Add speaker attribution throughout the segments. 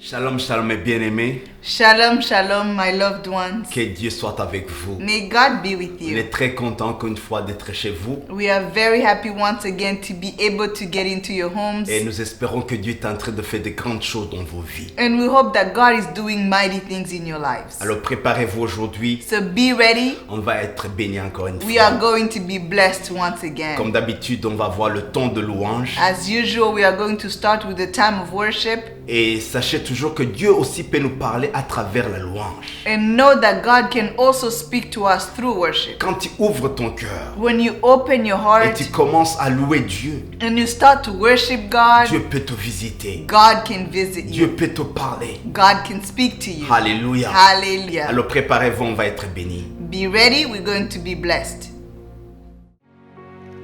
Speaker 1: Shalom, shalom mes bien-aimés.
Speaker 2: Shalom, shalom, my loved ones.
Speaker 1: Que Dieu soit avec vous.
Speaker 2: May God be with
Speaker 1: On
Speaker 2: you.
Speaker 1: est très content encore une fois d'être chez vous.
Speaker 2: We are very happy once again to be able to get into your homes.
Speaker 1: Et nous espérons que Dieu est en train de faire de grandes choses dans vos vies.
Speaker 2: And we hope that God is doing mighty things in your lives.
Speaker 1: Alors préparez-vous aujourd'hui.
Speaker 2: So be ready.
Speaker 1: On va être bénis encore une
Speaker 2: We are
Speaker 1: fois.
Speaker 2: going to be blessed once
Speaker 1: Comme
Speaker 2: again.
Speaker 1: d'habitude, on va avoir le temps de louange.
Speaker 2: As usual, we are going to start with the time of worship.
Speaker 1: Et sachez toujours que Dieu aussi peut nous parler à travers la louange.
Speaker 2: And know that God can also speak to us through worship.
Speaker 1: Quand tu ouvres ton cœur
Speaker 2: When you open your
Speaker 1: et
Speaker 2: heart
Speaker 1: tu commences à louer Dieu,
Speaker 2: and you start to worship God,
Speaker 1: Dieu peut te visiter.
Speaker 2: God can visit
Speaker 1: Dieu
Speaker 2: you.
Speaker 1: peut te parler.
Speaker 2: God can speak to you.
Speaker 1: Alléluia.
Speaker 2: Hallelujah.
Speaker 1: Alors préparez-vous, on va être bénis.
Speaker 2: Be ready, we're going to be blessed.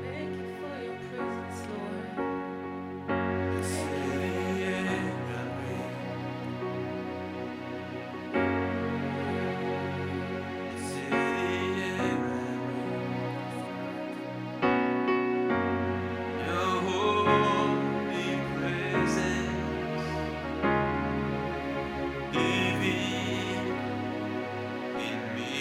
Speaker 3: Thank you for your presence, Lord.
Speaker 4: Your holy presence, living in me.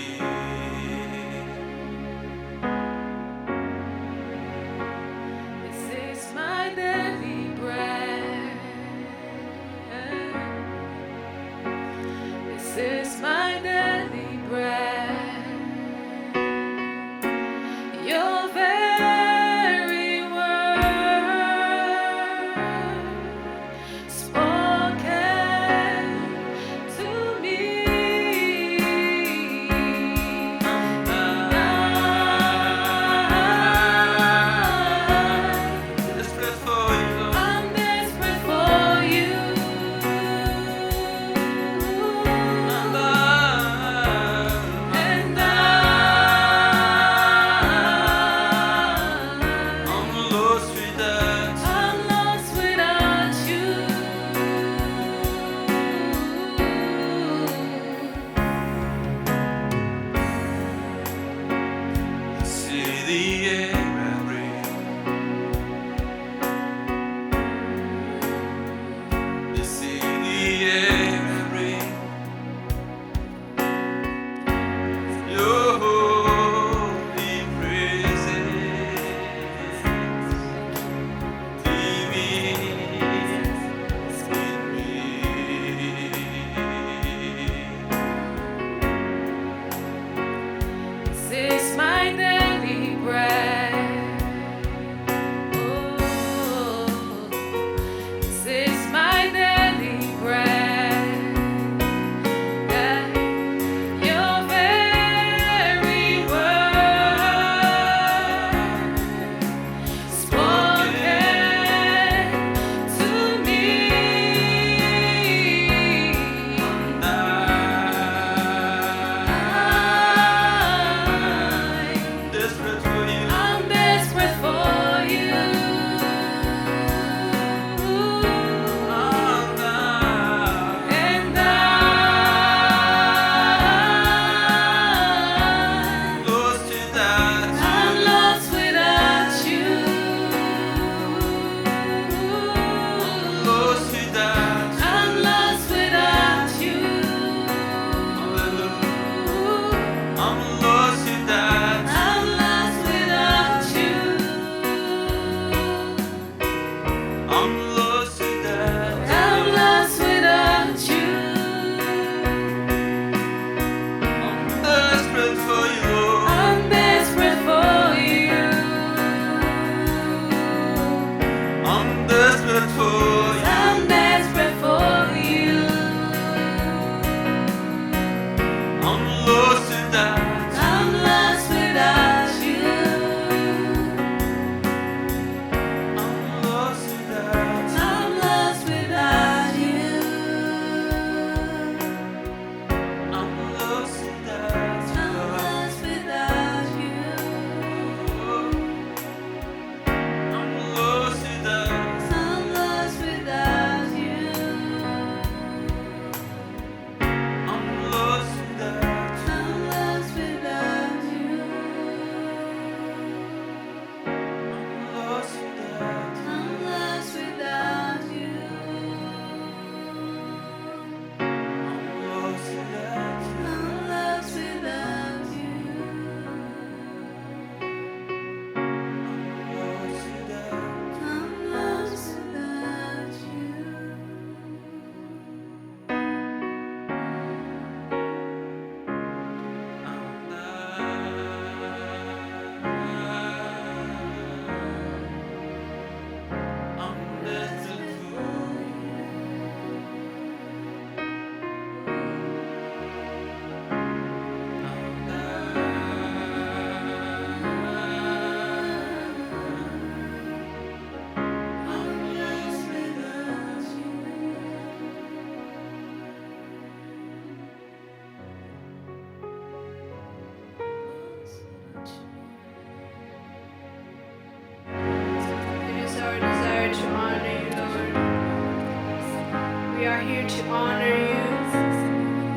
Speaker 5: here to honor you.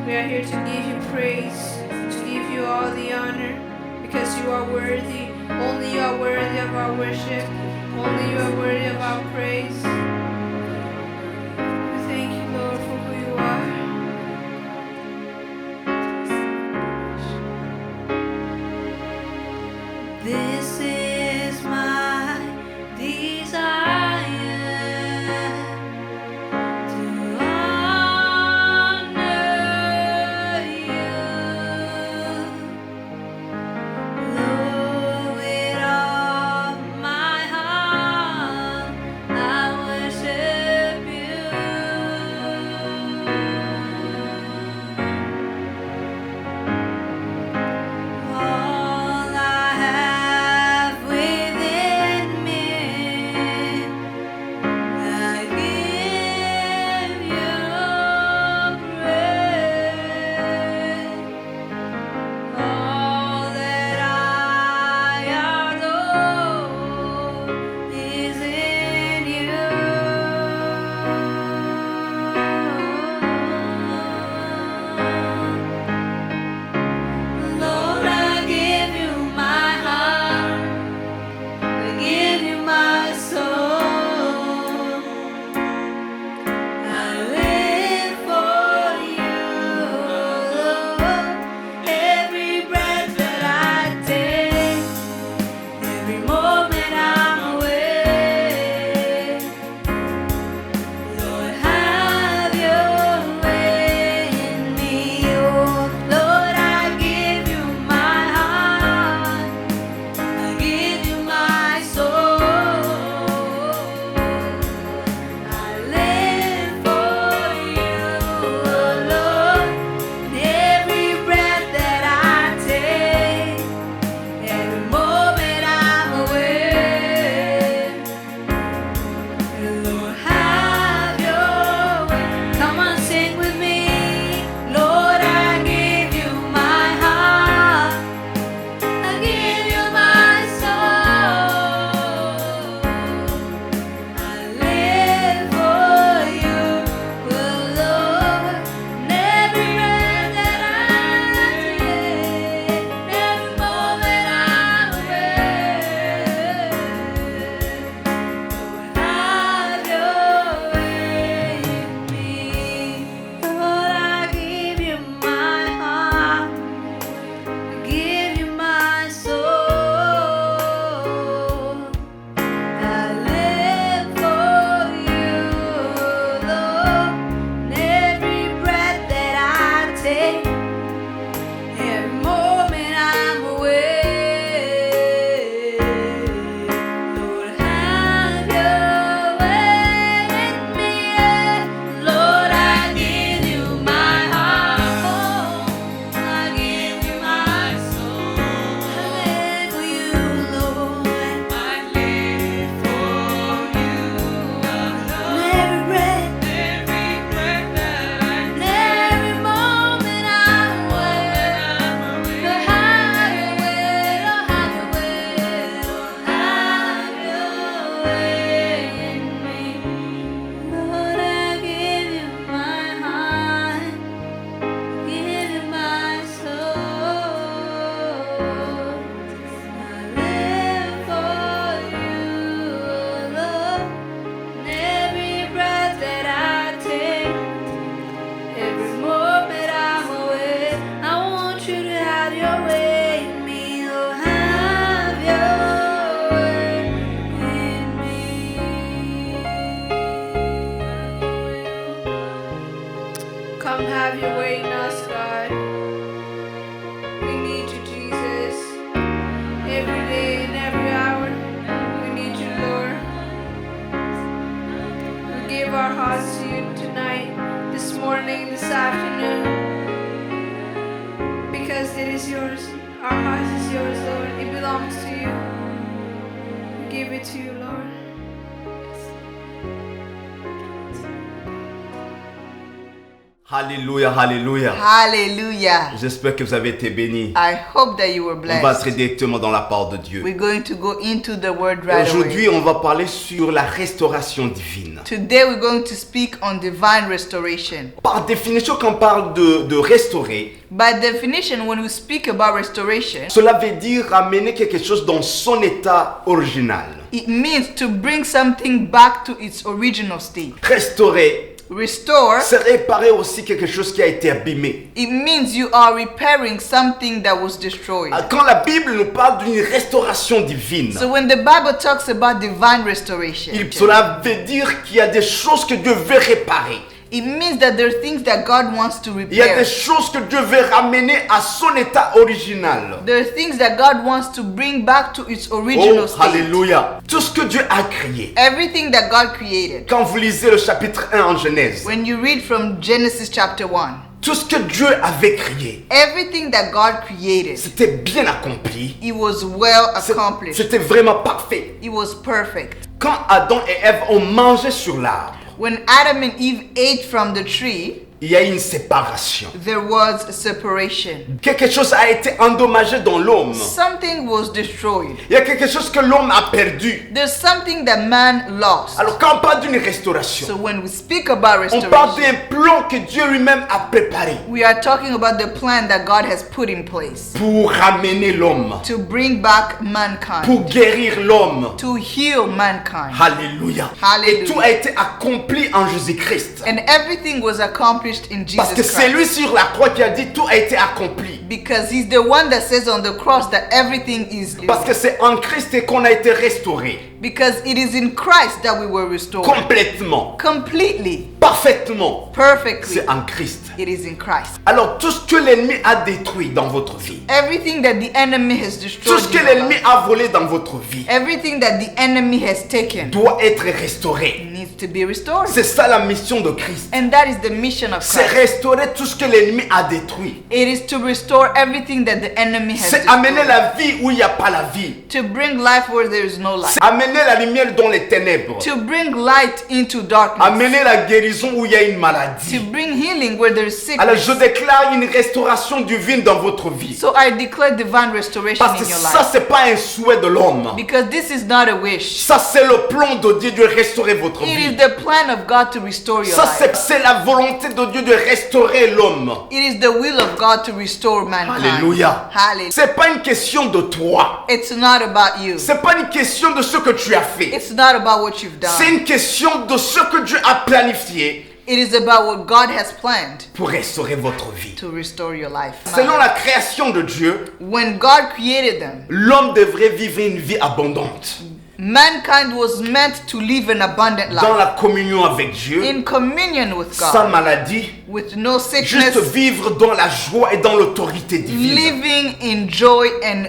Speaker 5: We are here to give you praise, to give you all the honor, because you are worthy. Only you are worthy of our worship. Only you are worthy of our praise. We thank you, Lord, for who you are. This is my desire to honor you, Lord, with all my heart I worship you. All I have within me, I give you praise. All that I adore is in you. Lord, I give you my heart, I give you my soul. I live for you, Lord. Every breath that I take, every moment I'm awake. Lord, have your way in me. Oh, Lord, I give you my heart, I give you my soul. I live for you, oh Lord. Every breath that I take, every moment I'm awake. Lord, have your way. Come on, sing with me. Lord, I give you my heart, I give you my soul. I live for you, oh Lord. Every breath that I take, every moment I'm awake. Lord, have your way in me. Lord, I give you my heart, I give you my soul. I live for you, Lord. Every breath that I take, every moment I'm awake. Lord, have your way in me. Lord, I give you my heart, I give you my soul. I live for you, Lord. I live for you, Lord. Every breath that I take, every moment I'm awake. Lord, have your way, Lord, have your way, Lord, have your way in me. Lord, I give you my heart, give you my soul. I live for you, Lord. Every breath that I take, every moment I'm awake. I want you to have your way in me, Lord. Have your way in me. Come have your way in us, God. We need you, Jesus. Every day and every hour, we need you, Lord. We give our hearts to you tonight, this morning, this afternoon, because it is yours. Our heart is yours, Lord. It belongs to you. We give it to you, Lord.
Speaker 1: Alléluia, alléluia.
Speaker 2: Hallelujah.
Speaker 1: J'espère que vous avez été bénis.
Speaker 2: I hope that you were
Speaker 1: On va entrer
Speaker 2: blessed.
Speaker 1: directement dans la parole de Dieu.
Speaker 2: We're going to go into the word right
Speaker 1: Aujourd'hui,
Speaker 2: away.
Speaker 1: on va parler sur la restauration divine.
Speaker 2: Today we're going to speak on divine restoration.
Speaker 1: Par définition, quand on parle de restaurer,
Speaker 2: By definition, when we speak about restoration,
Speaker 1: cela veut dire ramener quelque chose dans son état original.
Speaker 2: it means to bring something back to its original state.
Speaker 1: Restaurer,
Speaker 2: Restore,
Speaker 1: c'est réparer aussi quelque chose qui a été abîmé.
Speaker 2: it means you are repairing something that was destroyed.
Speaker 1: Quand la Bible nous parle d'une restauration divine,
Speaker 2: So when the Bible talks about divine restoration,
Speaker 1: cela veut dire qu'il y a des choses que Dieu veut réparer.
Speaker 2: it means that there are things that God wants to
Speaker 1: Il y a
Speaker 2: repair.
Speaker 1: des choses que Dieu veut ramener à son état original.
Speaker 2: There are things that God wants to bring back to its original
Speaker 1: Oh,
Speaker 2: state.
Speaker 1: alléluia. Tout ce que Dieu a créé.
Speaker 2: Everything that God created.
Speaker 1: Quand vous lisez le chapitre 1 en Genèse,
Speaker 2: When you read from Genesis chapter 1,
Speaker 1: tout ce que Dieu avait créé,
Speaker 2: everything that God created,
Speaker 1: c'était bien accompli.
Speaker 2: it was well accomplished.
Speaker 1: C'était vraiment parfait.
Speaker 2: It was perfect.
Speaker 1: Quand Adam et Ève ont mangé sur l'arbre,
Speaker 2: When Adam and Eve ate from the tree,
Speaker 1: il y a eu une séparation.
Speaker 2: there was a separation.
Speaker 1: Quelque chose a été endommagé dans l'homme.
Speaker 2: Something was destroyed.
Speaker 1: Il y a quelque chose que l'homme a perdu.
Speaker 2: There's something that man lost.
Speaker 1: Alors quand on parle d'une restauration,
Speaker 2: So when we speak about
Speaker 1: on parle
Speaker 2: restoration,
Speaker 1: d'un plan que Dieu lui-même a préparé
Speaker 2: we are talking about the plan that God has put in place
Speaker 1: pour ramener l'homme,
Speaker 2: to bring back mankind,
Speaker 1: pour guérir l'homme.
Speaker 2: to heal mankind.
Speaker 1: Alléluia.
Speaker 2: Hallelujah.
Speaker 1: Et tout a été accompli en Jésus-Christ.
Speaker 2: And everything was accomplished in
Speaker 1: Parce que
Speaker 2: Jesus
Speaker 1: c'est lui
Speaker 2: Christ.
Speaker 1: sur la croix qui a dit tout a été accompli.
Speaker 2: Because he's the one that says on the cross that everything is.
Speaker 1: Parce que c'est en Christ qu'on a été restauré.
Speaker 2: Because it is in Christ that we were restored.
Speaker 1: Complètement,
Speaker 2: Completely,
Speaker 1: parfaitement.
Speaker 2: perfectly.
Speaker 1: C'est en Christ.
Speaker 2: It is in Christ.
Speaker 1: Alors tout ce que l'ennemi a détruit dans votre vie,
Speaker 2: Everything that the enemy has
Speaker 1: tout
Speaker 2: destroyed,
Speaker 1: ce que
Speaker 2: in your
Speaker 1: l'ennemi
Speaker 2: life,
Speaker 1: a volé dans votre vie
Speaker 2: everything that the enemy has taken
Speaker 1: doit être restauré.
Speaker 2: needs to be restored.
Speaker 1: C'est ça la mission de Christ.
Speaker 2: And that is the mission of
Speaker 1: C'est
Speaker 2: Christ.
Speaker 1: restaurer tout ce que l'ennemi a détruit.
Speaker 2: It is to restore everything that the enemy has
Speaker 1: C'est amener
Speaker 2: destroyed.
Speaker 1: la vie où il n'y a pas la vie.
Speaker 2: To bring life where there is no light.
Speaker 1: C'est amener la lumière dans les ténèbres.
Speaker 2: To bring light into darkness.
Speaker 1: Amener la guérison où il y a une
Speaker 2: To
Speaker 1: maladie.
Speaker 2: bring healing where there is
Speaker 1: Alors
Speaker 2: sickness.
Speaker 1: je déclare une restauration divine dans votre vie.
Speaker 2: So I declare divine restoration
Speaker 1: Parce que
Speaker 2: in your
Speaker 1: ça,
Speaker 2: life.
Speaker 1: c'est pas un souhait de l'homme.
Speaker 2: Because this is not a wish.
Speaker 1: Ça, c'est le plan de Dieu de restaurer votre
Speaker 2: It is
Speaker 1: vie.
Speaker 2: the plan of God to restore your
Speaker 1: Ça,
Speaker 2: life.
Speaker 1: c'est la volonté de Dieu de restaurer l'homme.
Speaker 2: It is the will of God to restore mankind.
Speaker 1: Alléluia.
Speaker 2: Hallelujah.
Speaker 1: C'est pas une question de toi.
Speaker 2: It's not about you.
Speaker 1: C'est pas une question de ce que tu as fait.
Speaker 2: It's not about what you've
Speaker 1: C'est
Speaker 2: done.
Speaker 1: une question de ce que Dieu a planifié
Speaker 2: It is about what God has planned
Speaker 1: pour restaurer votre vie.
Speaker 2: to restore your life.
Speaker 1: Selon la création de Dieu,
Speaker 2: When God created them,
Speaker 1: l'homme devrait vivre une vie abondante
Speaker 2: mankind was meant to live an abundant
Speaker 1: dans
Speaker 2: life
Speaker 1: la communion avec Dieu,
Speaker 2: in communion with
Speaker 1: sans
Speaker 2: God,
Speaker 1: maladie,
Speaker 2: with no
Speaker 1: juste
Speaker 2: sickness,
Speaker 1: vivre dans la joie et dans l'autorité divine.
Speaker 2: living in joy and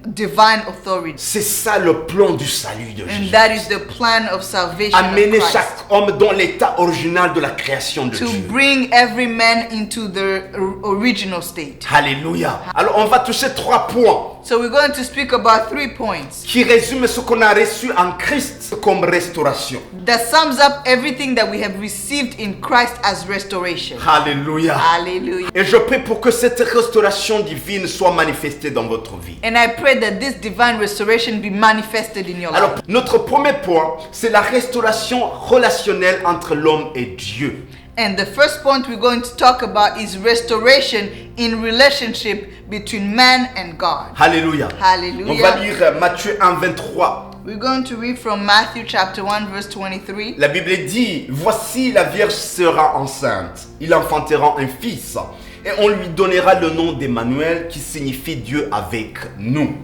Speaker 2: divine authority.
Speaker 1: C'est ça le plan du salut de
Speaker 2: And
Speaker 1: Jésus.
Speaker 2: that is the plan of salvation of
Speaker 1: Amener
Speaker 2: Christ.
Speaker 1: chaque homme dans l'état original de la création de
Speaker 2: To
Speaker 1: Dieu.
Speaker 2: bring every man into the original state.
Speaker 1: Alléluia. Alors on va toucher 3 points
Speaker 2: So we're going to speak about 3 points
Speaker 1: qui résument ce qu'on a reçu en Christ comme restauration.
Speaker 2: that sums up everything that we have received in Christ as restoration.
Speaker 1: Alléluia.
Speaker 2: Hallelujah.
Speaker 1: Et je prie pour que cette restauration divine soit manifestée dans votre vie.
Speaker 2: And I pray that this divine restoration be manifested in your
Speaker 1: Alors,
Speaker 2: life.
Speaker 1: notre premier point, c'est la restauration relationnelle entre l'homme et Dieu.
Speaker 2: And the first point we're going to talk about is restoration in relationship between man and God.
Speaker 1: Alléluia.
Speaker 2: Hallelujah.
Speaker 1: On va lire Matthieu 1, 23.
Speaker 2: We're going to read from Matthew chapter 1 verse 23.
Speaker 1: La Bible dit, voici la Vierge sera enceinte, il enfantera un fils, et on lui donnera le nom d'Emmanuel qui signifie Dieu avec nous.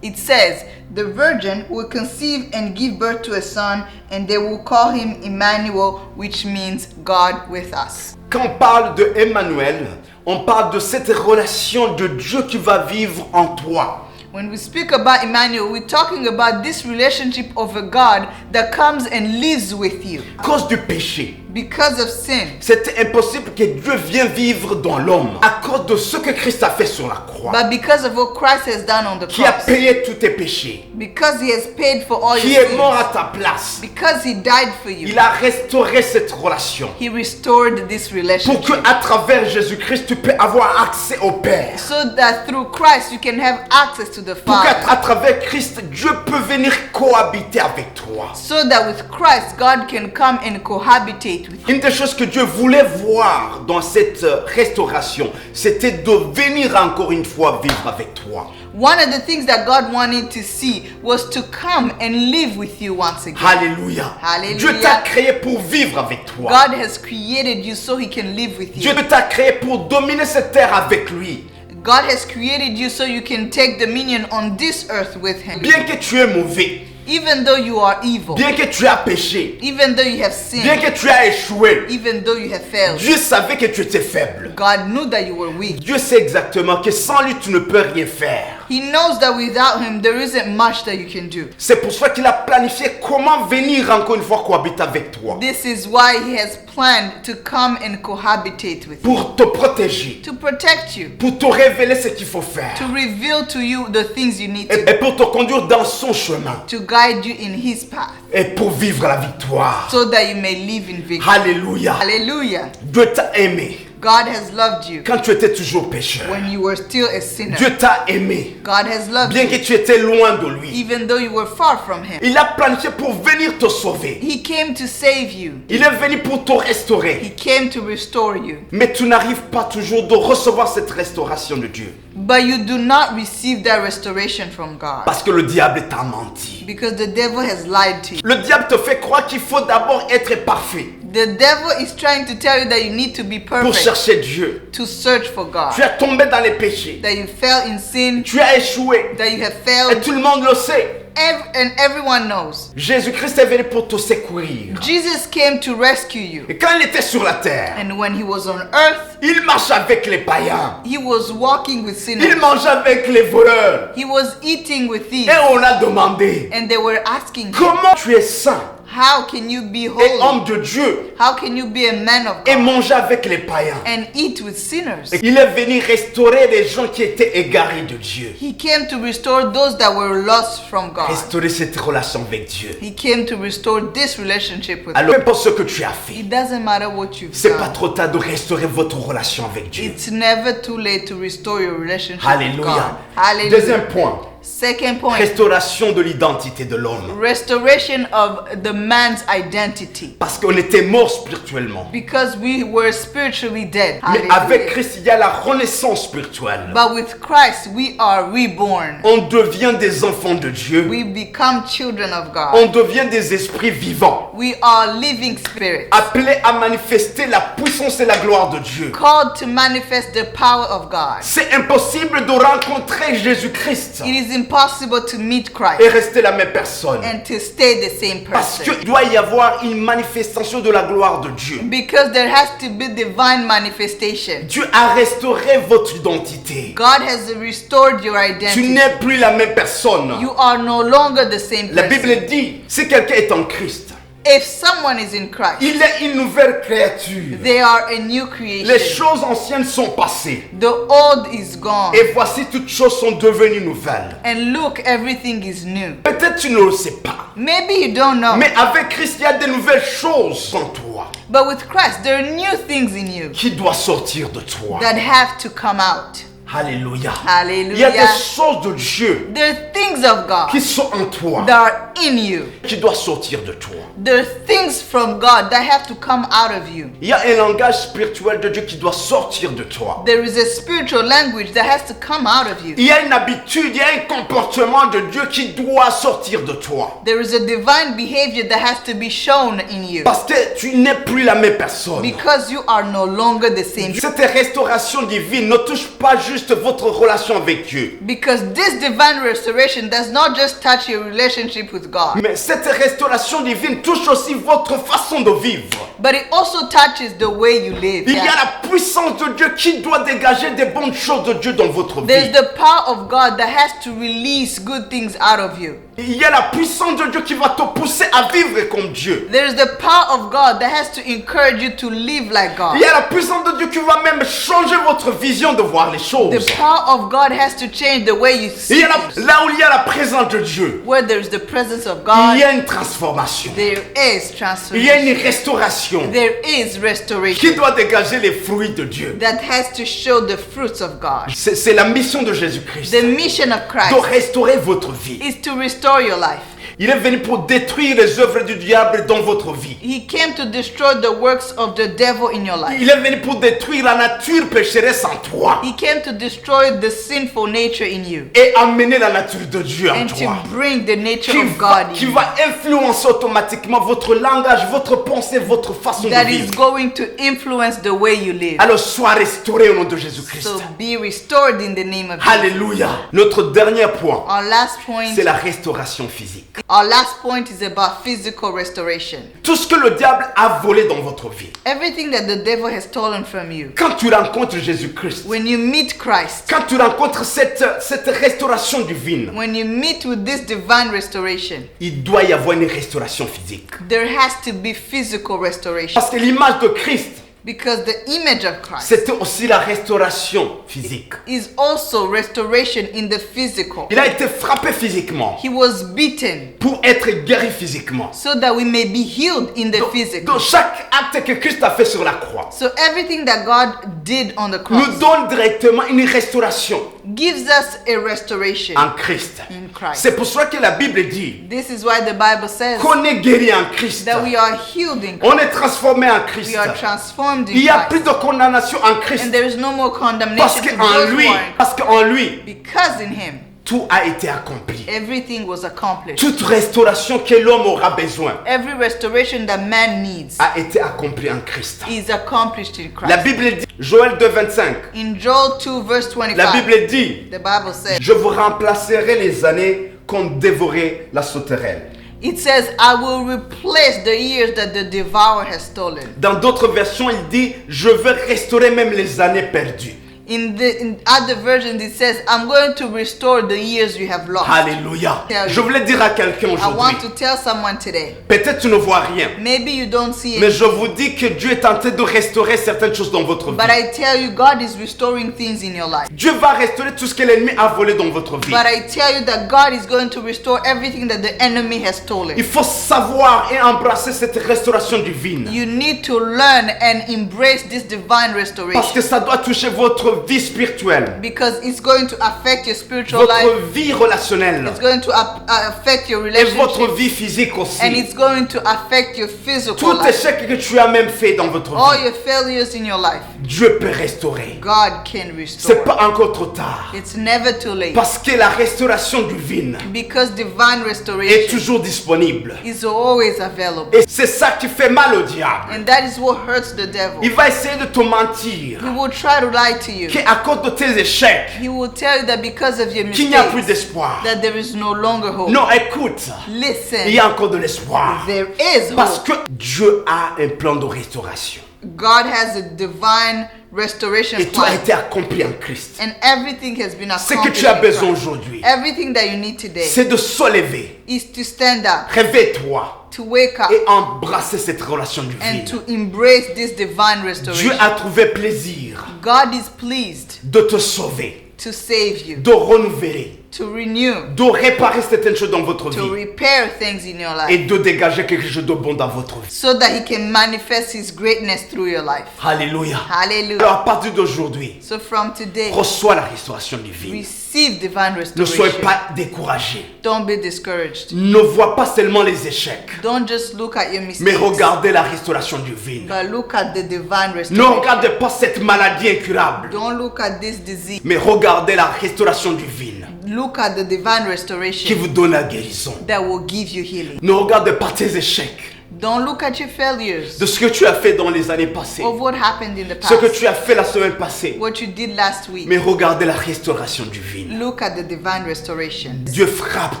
Speaker 2: It says, the virgin will conceive and give birth to a son, and they will call him Emmanuel, which means God with us.
Speaker 1: Quand on parle de Emmanuel, on parle de cette relation de Dieu qui va vivre en toi.
Speaker 2: When we speak about Emmanuel, we're talking about this relationship of a God that comes and lives with you.
Speaker 1: À cause du péché,
Speaker 2: Because of sin,
Speaker 1: c'était impossible que Dieu vienne vivre dans l'homme à cause de ce que Christ a fait sur la croix,
Speaker 2: but because of what Christ has done on the
Speaker 1: qui a
Speaker 2: cross,
Speaker 1: payé tous tes péchés,
Speaker 2: because he has paid for all
Speaker 1: qui
Speaker 2: your
Speaker 1: est mort à
Speaker 2: sins,
Speaker 1: ta place.
Speaker 2: because he died for you,
Speaker 1: Il a restauré cette relation
Speaker 2: he restored this
Speaker 1: pour que
Speaker 2: relationship.
Speaker 1: à travers Jésus-Christ tu peux avoir accès au Père.
Speaker 2: So that through Christ you can have access to the
Speaker 1: Pour qu'à
Speaker 2: Father.
Speaker 1: travers Christ Dieu peut venir cohabiter avec toi.
Speaker 2: So that with Christ God can come and cohabitate with you.
Speaker 1: Une des choses que Dieu voulait voir dans cette restauration, c'était de venir encore une fois vivre avec toi.
Speaker 2: One of the things that God wanted to see was to come and live with you once again.
Speaker 1: Alléluia.
Speaker 2: Alléluia.
Speaker 1: Dieu t'a créé pour vivre avec toi.
Speaker 2: God has created you so he can live with
Speaker 1: Dieu
Speaker 2: you.
Speaker 1: t'a créé pour dominer cette terre avec lui.
Speaker 2: God has created you so you can take dominion on this earth with him.
Speaker 1: Bien que tu es mauvais,
Speaker 2: Even though you are evil,
Speaker 1: bien que tu as péché,
Speaker 2: even though you have
Speaker 1: bien
Speaker 2: sinned,
Speaker 1: que tu as échoué,
Speaker 2: even though you have failed,
Speaker 1: Dieu savait que tu étais faible.
Speaker 2: God knew that you were weak.
Speaker 1: Dieu sait exactement que sans lui tu ne peux rien faire.
Speaker 2: He knows that without him there isn't much that you can do.
Speaker 1: C'est pour ça qu'il a planifié comment venir encore une fois cohabiter avec toi.
Speaker 2: This is why he has planned to come and cohabitate with you,
Speaker 1: Pour te protéger,
Speaker 2: to protect you,
Speaker 1: pour te révéler ce qu'il faut faire.
Speaker 2: to reveal to you the things you need to
Speaker 1: Et pour te conduire dans son chemin.
Speaker 2: to guide you in his path,
Speaker 1: Et pour vivre la victoire.
Speaker 2: so that you may live in victory.
Speaker 1: Alléluia.
Speaker 2: Hallelujah.
Speaker 1: Dieu t'a aimé
Speaker 2: God has loved you
Speaker 1: quand tu étais toujours pécheur.
Speaker 2: when you were still a sinner.
Speaker 1: Dieu t'a aimé
Speaker 2: God has loved
Speaker 1: bien
Speaker 2: you
Speaker 1: que tu étais loin de lui.
Speaker 2: even though you were far from him.
Speaker 1: Il a planifié pour venir te sauver.
Speaker 2: He came to save you.
Speaker 1: Il est venu pour te restaurer.
Speaker 2: He came to restore you.
Speaker 1: Mais tu n'arrives pas toujours de recevoir cette restauration de Dieu.
Speaker 2: But you do not receive that restoration from God
Speaker 1: Parce que le diable t'a menti.
Speaker 2: because the devil has lied to you.
Speaker 1: Le diable te fait croire qu'il faut d'abord être parfait
Speaker 2: The devil is trying to tell you that you need to be
Speaker 1: pour
Speaker 2: perfect
Speaker 1: chercher Dieu.
Speaker 2: to search for God,
Speaker 1: Tu es tombé dans les péchés.
Speaker 2: that you fell in sin,
Speaker 1: Tu as échoué.
Speaker 2: that you have
Speaker 1: Et
Speaker 2: failed,
Speaker 1: tout le monde le sait.
Speaker 2: and everyone knows.
Speaker 1: Jésus-Christ est venu pour te secourir.
Speaker 2: Jesus came to rescue you.
Speaker 1: Et quand il était sur la terre,
Speaker 2: And when he was on earth,
Speaker 1: il marchait avec les païens.
Speaker 2: he was walking with
Speaker 1: Il
Speaker 2: sinners.
Speaker 1: mangeait avec les voleurs.
Speaker 2: He was eating with
Speaker 1: Et
Speaker 2: thieves.
Speaker 1: on a demandé,
Speaker 2: And they were asking him,
Speaker 1: comment tu es saint
Speaker 2: how can you be
Speaker 1: et
Speaker 2: holy?
Speaker 1: homme de Dieu
Speaker 2: How can you be a man of
Speaker 1: et
Speaker 2: God
Speaker 1: manger avec les païens?
Speaker 2: and eat with sinners?
Speaker 1: Il est venu restaurer les gens qui étaient égarés de Dieu.
Speaker 2: He came to restore those that were lost from God.
Speaker 1: Restaurer cette relation avec Dieu.
Speaker 2: He came to restore this relationship with
Speaker 1: Alors,
Speaker 2: God.
Speaker 1: peu importe ce que tu as fait,
Speaker 2: It doesn't matter what you've
Speaker 1: c'est pas
Speaker 2: done.
Speaker 1: trop tard de restaurer votre relation avec Dieu.
Speaker 2: It's never too late to restore your relationship with
Speaker 1: Alléluia.
Speaker 2: God. Hallelujah.
Speaker 1: Deuxième point,
Speaker 2: Second point,
Speaker 1: restauration de l'identité de l'homme.
Speaker 2: restoration of the man's identity.
Speaker 1: Parce qu'on était mort spirituellement.
Speaker 2: Because we were spiritually dead.
Speaker 1: Mais
Speaker 2: Hallelujah.
Speaker 1: avec Christ, il y a la renaissance spirituelle.
Speaker 2: But with Christ, we are reborn.
Speaker 1: On devient des enfants de Dieu.
Speaker 2: We become children of God.
Speaker 1: On devient des esprits vivants,
Speaker 2: We are living spirits,
Speaker 1: appelés à manifester la puissance et la gloire de Dieu.
Speaker 2: called to manifest the power of God.
Speaker 1: C'est impossible de rencontrer Jésus-Christ
Speaker 2: It is impossible to meet
Speaker 1: et
Speaker 2: Christ
Speaker 1: rester la même personne.
Speaker 2: and to stay the same
Speaker 1: Parce
Speaker 2: person.
Speaker 1: qu'il doit y avoir une manifestation de la gloire de Dieu.
Speaker 2: Because there has to be divine manifestation.
Speaker 1: Dieu a restauré votre identité.
Speaker 2: God has restored your
Speaker 1: Tu
Speaker 2: identity.
Speaker 1: n'es plus la même personne.
Speaker 2: You are no longer the same
Speaker 1: La
Speaker 2: person.
Speaker 1: Bible dit, si quelqu'un est en Christ,
Speaker 2: If someone is in Christ,
Speaker 1: il est une nouvelle créature.
Speaker 2: they are a new
Speaker 1: Les
Speaker 2: creation.
Speaker 1: choses anciennes sont passées.
Speaker 2: The old is gone.
Speaker 1: Et voici, toutes choses sont devenues nouvelles.
Speaker 2: And look, everything is new.
Speaker 1: Peut-être tu ne le sais pas.
Speaker 2: Maybe you don't know.
Speaker 1: Mais avec Christ, il y a de nouvelles choses en toi
Speaker 2: But with Christ, there are new things in you
Speaker 1: qui doivent sortir de toi.
Speaker 2: that have to come out.
Speaker 1: Alléluia.
Speaker 2: Hallelujah.
Speaker 1: Il y a des choses de Dieu
Speaker 2: There are things of God
Speaker 1: qui sont en toi,
Speaker 2: that are in you.
Speaker 1: qui doivent sortir de toi.
Speaker 2: There are things from God that have to come out of you.
Speaker 1: Il y a un langage spirituel de Dieu qui doit sortir de toi.
Speaker 2: There is a spiritual language that has to come out of you.
Speaker 1: Il y a une habitude, il y a un comportement de Dieu qui doit sortir de toi.
Speaker 2: There is a divine behavior that has to be shown in you.
Speaker 1: Parce que tu n'es plus la même personne.
Speaker 2: Because you are no longer the same.
Speaker 1: Cette restauration divine ne touche pas juste votre relation avec Dieu.
Speaker 2: Because this divine restoration does not just touch your relationship with with God.
Speaker 1: Mais cette restauration divine touche aussi votre façon de vivre.
Speaker 2: But it also touches the way you live.
Speaker 1: Il y a la puissance de Dieu qui doit dégager des bonnes choses de Dieu dans votre
Speaker 2: There's
Speaker 1: vie.
Speaker 2: the power of God that has to release good things out of you.
Speaker 1: Il y a la puissance de Dieu qui va te pousser à vivre comme Dieu.
Speaker 2: There's the power of God that has to encourage you to live like God.
Speaker 1: Il y a la puissance de Dieu qui va même changer votre vision de voir les choses.
Speaker 2: The power of God has to change the way you
Speaker 1: Il
Speaker 2: see
Speaker 1: y a
Speaker 2: things.
Speaker 1: là où il y a la présence de Dieu,
Speaker 2: Where there's the presence of
Speaker 1: il
Speaker 2: God,
Speaker 1: y a une transformation.
Speaker 2: there is
Speaker 1: Il y a
Speaker 2: transformation.
Speaker 1: une restauration
Speaker 2: There is
Speaker 1: qui
Speaker 2: restoration
Speaker 1: doit dégager les fruits de Dieu.
Speaker 2: that has to show the fruits of God.
Speaker 1: C'est la mission de Jésus-Christ
Speaker 2: The mission of
Speaker 1: de
Speaker 2: Christ
Speaker 1: restaurer votre vie.
Speaker 2: is to restore your life.
Speaker 1: Il est venu pour détruire les œuvres du diable dans votre vie.
Speaker 2: He came to destroy the works of the devil in your life.
Speaker 1: Il est venu pour détruire la nature pécheresse en toi
Speaker 2: He came to destroy the sinful nature in you
Speaker 1: et amener la nature de Dieu en
Speaker 2: and to
Speaker 1: toi.
Speaker 2: bring the nature
Speaker 1: Qui
Speaker 2: of God
Speaker 1: qui
Speaker 2: in you.
Speaker 1: va influencer automatiquement votre langage, votre pensée, votre façon de
Speaker 2: That is
Speaker 1: vivre.
Speaker 2: going to influence the way you live.
Speaker 1: Alors sois restauré au nom de Jésus-Christ.
Speaker 2: So be restored in the name of Jesus.
Speaker 1: Alléluia. Notre dernier point,
Speaker 2: Our last point.
Speaker 1: c'est la restauration physique.
Speaker 2: Our last point is about physical restoration.
Speaker 1: Tout ce que le diable a volé dans votre vie.
Speaker 2: Everything that the devil has stolen from you.
Speaker 1: Quand tu rencontres Jésus-Christ,
Speaker 2: When you meet Christ,
Speaker 1: quand tu rencontres cette restauration divine,
Speaker 2: when you meet with this divine restoration,
Speaker 1: il doit y avoir une restauration physique.
Speaker 2: there has to be physical restoration.
Speaker 1: Parce que l'image de Christ,
Speaker 2: Because the image of Christ
Speaker 1: c'était aussi la restauration physique.
Speaker 2: is also restoration in the physical.
Speaker 1: Il a été frappé physiquement
Speaker 2: He was beaten
Speaker 1: pour être guéri physiquement.
Speaker 2: so that we may be healed in the
Speaker 1: Donc,
Speaker 2: physical.
Speaker 1: chaque acte que Christ a fait sur la croix
Speaker 2: So everything that God did on the
Speaker 1: nous
Speaker 2: cross
Speaker 1: donne directement une restauration
Speaker 2: gives us a restoration
Speaker 1: en Christ.
Speaker 2: in Christ.
Speaker 1: C'est pour cela que la Bible dit
Speaker 2: This is why the Bible says
Speaker 1: qu'on est guéri en Christ.
Speaker 2: that we are healed in Christ.
Speaker 1: On est transformé en Christ.
Speaker 2: We are transformed
Speaker 1: Il
Speaker 2: in
Speaker 1: n'y a plus
Speaker 2: Christ.
Speaker 1: de condamnation en Christ.
Speaker 2: And there is no more
Speaker 1: Parce
Speaker 2: condemnation to
Speaker 1: qu'en
Speaker 2: those
Speaker 1: lui,
Speaker 2: who are in
Speaker 1: parce qu'en lui,
Speaker 2: because in him
Speaker 1: tout a été accompli.
Speaker 2: everything was accomplished.
Speaker 1: Toute restauration que l'homme aura besoin
Speaker 2: Every restoration that man needs
Speaker 1: a été accomplie en Christ.
Speaker 2: is accomplished in
Speaker 1: La
Speaker 2: Christ.
Speaker 1: Bible dit, Joël 2,25,
Speaker 2: In Joel 2 verse
Speaker 1: la
Speaker 2: 25,
Speaker 1: Bible dit,
Speaker 2: the Bible says,
Speaker 1: je vous remplacerai les années qu'ont dévoré la sauterelle.
Speaker 2: it says, I will replace the years that the devourer has stolen.
Speaker 1: Dans d'autres versions, il dit, je vais restaurer même les années perdues.
Speaker 2: In other versions, it says, I'm going to restore the years you have lost.
Speaker 1: Alléluia. Je voulais dire à quelqu'un
Speaker 2: I
Speaker 1: aujourd'hui,
Speaker 2: want to tell someone today,
Speaker 1: peut-être tu ne vois rien,
Speaker 2: maybe you don't see
Speaker 1: mais
Speaker 2: it,
Speaker 1: je vous dis que Dieu est en train de restaurer certaines choses dans votre vie.
Speaker 2: but I tell you, God is restoring things in your life.
Speaker 1: Dieu va restaurer tout ce que l'ennemi a volé dans votre vie.
Speaker 2: But I tell you that God is going to restore everything that the enemy has stolen.
Speaker 1: Il faut savoir et embrasser cette restauration divine.
Speaker 2: You need to learn and embrace this divine
Speaker 1: Parce
Speaker 2: restoration
Speaker 1: que ça doit toucher votre vie spirituelle,
Speaker 2: because it's going to affect your spiritual life.
Speaker 1: votre vie relationnelle
Speaker 2: It's going to affect your
Speaker 1: et votre
Speaker 2: relationship,
Speaker 1: vie physique
Speaker 2: and
Speaker 1: aussi.
Speaker 2: it's going to affect your physical
Speaker 1: Tout
Speaker 2: life.
Speaker 1: échec que tu as même fait dans votre
Speaker 2: All
Speaker 1: vie,
Speaker 2: your failures in your life,
Speaker 1: Dieu peut restaurer.
Speaker 2: God can
Speaker 1: C'est
Speaker 2: restore.
Speaker 1: pas encore trop tard.
Speaker 2: It's never too late
Speaker 1: Parce que la restauration divine
Speaker 2: because divine
Speaker 1: est
Speaker 2: restoration
Speaker 1: toujours disponible.
Speaker 2: is always available.
Speaker 1: Et c'est ça qui fait mal au diable.
Speaker 2: And that is what hurts the devil.
Speaker 1: Il va essayer de te mentir
Speaker 2: He will try to lie to you.
Speaker 1: qu'à cause de tes échecs,
Speaker 2: He will tell you that because of your
Speaker 1: qu'il n'y a plus
Speaker 2: mistakes,
Speaker 1: d'espoir.
Speaker 2: that there is no longer hope.
Speaker 1: Non, écoute, il y
Speaker 2: Listen,
Speaker 1: a encore de l'espoir.
Speaker 2: there is
Speaker 1: Parce
Speaker 2: hope.
Speaker 1: que Dieu a un plan de restauration.
Speaker 2: God has a divine restoration
Speaker 1: Et tout a
Speaker 2: plan.
Speaker 1: été accompli en Christ.
Speaker 2: And everything has been
Speaker 1: Ce que
Speaker 2: accomplished
Speaker 1: tu as
Speaker 2: in
Speaker 1: besoin
Speaker 2: Christ.
Speaker 1: aujourd'hui,
Speaker 2: Everything that you need today
Speaker 1: c'est de se lever.
Speaker 2: is to stand up,
Speaker 1: Réveille-toi
Speaker 2: to wake up,
Speaker 1: et embrasser cette relation
Speaker 2: and to
Speaker 1: divine.
Speaker 2: embrace this divine
Speaker 1: Dieu
Speaker 2: restoration.
Speaker 1: a trouvé plaisir
Speaker 2: God is pleased
Speaker 1: de te sauver,
Speaker 2: to save you,
Speaker 1: de renouveler,
Speaker 2: to renew,
Speaker 1: de réparer certaines choses dans votre
Speaker 2: to
Speaker 1: vie
Speaker 2: repair things in your
Speaker 1: et
Speaker 2: life,
Speaker 1: de dégager quelque chose de bon dans votre vie.
Speaker 2: so that He can manifest His greatness through your life.
Speaker 1: Alléluia.
Speaker 2: Hallelujah.
Speaker 1: Alors à partir d'aujourd'hui,
Speaker 2: So from today,
Speaker 1: reçois la restauration divine.
Speaker 2: receive divine
Speaker 1: Ne soyez
Speaker 2: restoration.
Speaker 1: pas découragé.
Speaker 2: Don't be discouraged.
Speaker 1: Ne vois pas seulement les échecs,
Speaker 2: Don't just look at your
Speaker 1: mais
Speaker 2: mistakes,
Speaker 1: regardez la restauration divine.
Speaker 2: but look at the divine
Speaker 1: Ne
Speaker 2: restoration.
Speaker 1: regardez pas cette maladie incurable,
Speaker 2: Don't look at this disease.
Speaker 1: mais regardez la restauration divine
Speaker 2: Look at the divine
Speaker 1: qui
Speaker 2: restoration
Speaker 1: vous donne la guérison.
Speaker 2: that will give you healing.
Speaker 1: Ne regardez pas tes échecs,
Speaker 2: Don't look at your failures
Speaker 1: de ce que tu as fait dans les années passées,
Speaker 2: of what happened in the
Speaker 1: ce que
Speaker 2: past,
Speaker 1: tu as fait la semaine passée,
Speaker 2: what you did last week.
Speaker 1: mais regardez la restauration divine.
Speaker 2: Look at the divine restoration.
Speaker 1: Dieu frappe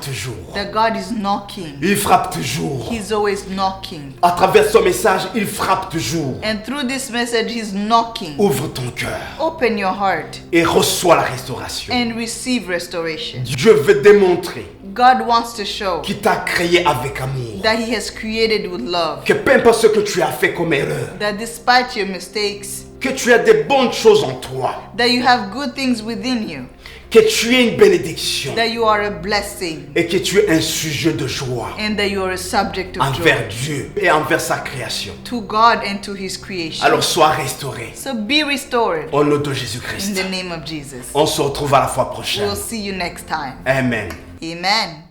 Speaker 1: toujours.
Speaker 2: That God is knocking.
Speaker 1: Il frappe toujours.
Speaker 2: He's always knocking.
Speaker 1: À travers son message, il frappe toujours.
Speaker 2: And through this message, He's knocking.
Speaker 1: Ouvre ton cœur
Speaker 2: Open your heart
Speaker 1: et reçois la restauration.
Speaker 2: and receive restoration.
Speaker 1: Dieu veut démontrer
Speaker 2: God wants to show
Speaker 1: qu'il t'a créé avec amour.
Speaker 2: that He has created with love.
Speaker 1: Que peu importe ce que tu as fait comme erreur,
Speaker 2: That despite your mistakes,
Speaker 1: que tu as des bonnes choses en toi,
Speaker 2: that you have good things within you,
Speaker 1: que tu es une bénédiction
Speaker 2: that you are a blessing,
Speaker 1: et que tu es un sujet de joie
Speaker 2: and that you are a subject of
Speaker 1: envers
Speaker 2: joy
Speaker 1: Dieu et envers sa création.
Speaker 2: to God and to His creation.
Speaker 1: Alors sois restauré
Speaker 2: So be restored
Speaker 1: au nom de
Speaker 2: in
Speaker 1: Jésus-Christ.
Speaker 2: the name of Jesus.
Speaker 1: On se retrouve à la fois prochaine.
Speaker 2: We'll see you next time.
Speaker 1: Amen.
Speaker 2: Amen.